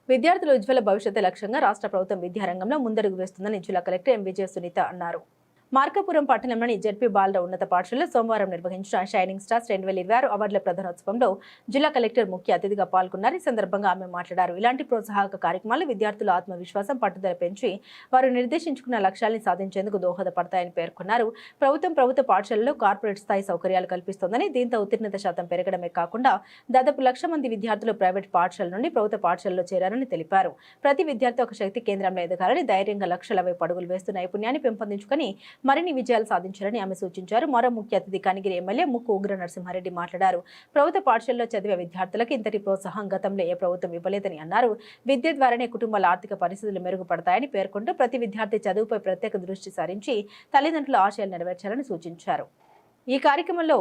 విద్యార్థుల ఉజ్వల భవిష్యత్తు లక్ష్యంగా రాష్ట్ర ప్రభుత్వం విద్యారంగంలో ముందడుగు వేస్తుందని జిల్లా కలెక్టర్ ఎం విజయ సునీత అన్నారు. మార్కాపురం పట్టణంలోని జెడ్పీ బాలుర ఉన్నత పాఠశాలలో సోమవారం నిర్వహించిన షైనింగ్ స్టార్స్ 2026 అవార్డుల ప్రదానోత్సవంలో జిల్లా కలెక్టర్ ముఖ్య అతిథిగా పాల్గొన్నారు. ఈ సందర్భంగా ఆమె మాట్లాడారు. ఇలాంటి ప్రోత్సాహక కార్యక్రమాలు విద్యార్థుల ఆత్మవిశ్వాసం, పట్టుదల పెంచి వారు నిర్దేశించుకున్న లక్ష్యాలను సాధించేందుకు దోహదపడతాయని పేర్కొన్నారు. ప్రభుత్వ పాఠశాలల్లో కార్పొరేట్ స్థాయి సౌకర్యాలు కల్పిస్తోందని, దీంతో ఉత్తీర్ణత శాతం పెరగడమే కాకుండా దాదాపు 1,00,000 మంది విద్యార్థులు ప్రైవేట్ పాఠశాల నుండి ప్రభుత్వ పాఠశాలలో చేరారని తెలిపారు. ప్రతి విద్యార్థి ఒక శక్తి కేంద్రంలో ఎదగాలని, ధైర్యంగా లక్ష్యాల వైపు అడుగులు వేస్తూ నైపుణ్యాన్ని పెంపొందించుకుని మరిన్ని విజయాలు సాధించాలని ఆమె సూచించారు. మరో ముఖ్య అతిథి కనిగిరి ఎమ్మెల్యే ముక్కు ఉగ్ర నరసింహారెడ్డి మాట్లాడారు. ప్రభుత్వ పాఠశాలలో చదివే విద్యార్థులకు ఇంతటి ప్రోత్సాహం గతంలో ఏ ప్రభుత్వం ఇవ్వలేదని అన్నారు. విద్య ద్వారానే కుటుంబాల ఆర్థిక పరిస్థితులు మెరుగుపడతాయని పేర్కొంటూ ప్రతి విద్యార్థి చదువుపై ప్రత్యేక దృష్టి సారించి తల్లిదండ్రుల ఆశయాలు నెరవేర్చాలని సూచించారు. ఈ కార్యక్రమంలో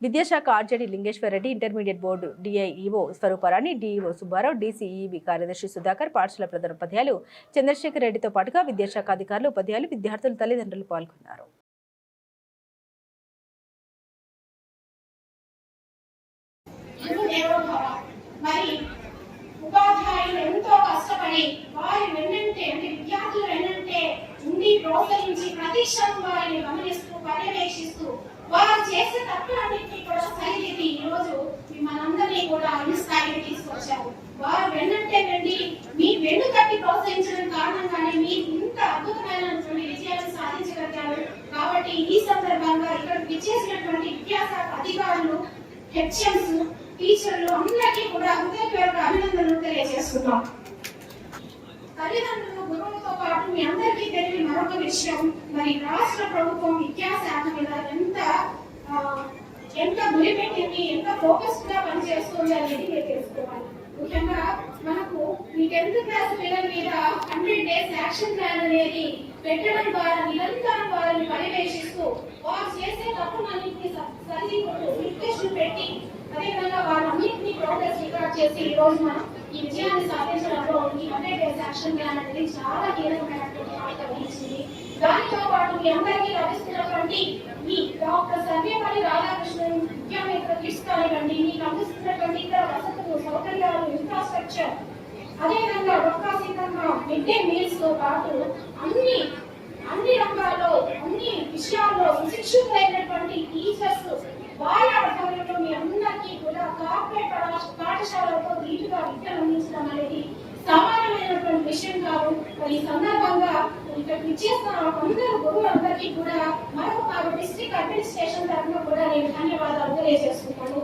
విద్యాశాఖ RJD Lingeshwar Reddy, intermediate board DIEO Swarupa Rani, DEO Subbarao, DCEB కార్యదర్శి సుధాకర్, పాఠశాల ప్రధానోపాధ్యాయులు చంద్రశేఖర్ రెడ్డితో పాటుగా విద్యాశాఖ అధికారులు, ఉపాధ్యాయులు, విద్యార్థులు, తల్లిదండ్రులు పాల్గొన్నారు. ఉపాధ్యాయులు ఎంతో కష్టపడి వారి వెన్నంటే విద్యార్థులు వెన్నంటే ఉండి ప్రోత్సహించి ప్రతి క్షణం వారిని గమనిస్తూ పర్యవేక్షిస్తూ వారు చేసే తప్పులన్నింటినీ కూడా సరిదిద్ది ఈరోజు మనందరినీ కూడా అన్ని స్థాయికి తీసుకొచ్చారు. వారు వెన్నంటే వెండి మీ వెన్ను తట్టి ప్రోత్సహించడం కారణంగానే మీరు ఇంత అద్భుతమైనటువంటి విజయాన్ని సాధించగలిగారు. కాబట్టి ఈ సందర్భంగా ఇక్కడ విచ్చేసినటువంటి విద్యాశాఖ అధికారులు, హెచ్ఎంస్, టీచర్లు అందరికీ కూడా హృదయపూర్వక అభినందనలు తెలియజేస్తున్నాం. తల్లిదండ్రులు, గురువులతో పాటు మీ అందరికీ తెలియని మరొక విషయం, మరి రాష్ట్ర ప్రభుత్వం విద్యాశాఖ మీద ఎంత గురి పెట్టింది, ఎంత ఫోకస్ గా పనిచేస్తుంది అనేది మీరు తెలుసుకోవాలి. ముఖ్యంగా మనకు ఈ 10th క్లాస్ పిల్లల మీద 100 days యాక్షన్ ప్లాన్ అనేది పెట్టడం ద్వారా నిరంతరం వారిని పర్యవేక్షిస్తూ వారు చేసే తప్పులన్నింటినీ సరిదిద్దుతూ రిక్వెస్ట్ పెట్టి అదేవిధంగా వారన్నింటినీ ప్రోగ్రెస్ రికార్డ్ చేసి ఈ రోజు మనం ఈ విజయాన్ని సాధించడంలో ఈ 100 days యాక్షన్ ప్లాన్ అనేది చాలా కీలకమైనటువంటి పాత్ర వహించింది. దానితో పాటు మీ అందరికీ లభిస్తున్నటువంటి ఈ డాక్టర్ సర్వేపల్లి రాధాకృష్ణన్ విద్యామిత్ర కిట్స్ కానివ్వండి, మీకు అందిస్తున్నటువంటి ఇతర వసతులు, సౌకర్యాలు, ఇన్ఫ్రాస్ట్రక్చర్, అదేవిధంగా డొక్కా సీతంగా మిడ్ డే మీల్స్ తో పాటు అన్ని రంగాల్లో, అన్ని విషయాల్లో సుశిక్షితులైనటువంటి టీచర్స్ వారి ఆధ్వర్యంలో మీ అందరికీ కూడా కార్పొరేట్ పాఠశాలతో ధీటుగా విద్యను అందించడం అనేది సామాన్యమైనటువంటి విషయం కాదు. ఈ సందర్భంగా ఇక్కడ ఇచ్చేస్తున్న అందరూ గురువులందరికీ కూడా మరొక డిస్ట్రిక్ట్ అడ్మినిస్ట్రేషన్ తరఫున కూడా నేను ధన్యవాదాలు తెలియజేసుకుంటాను.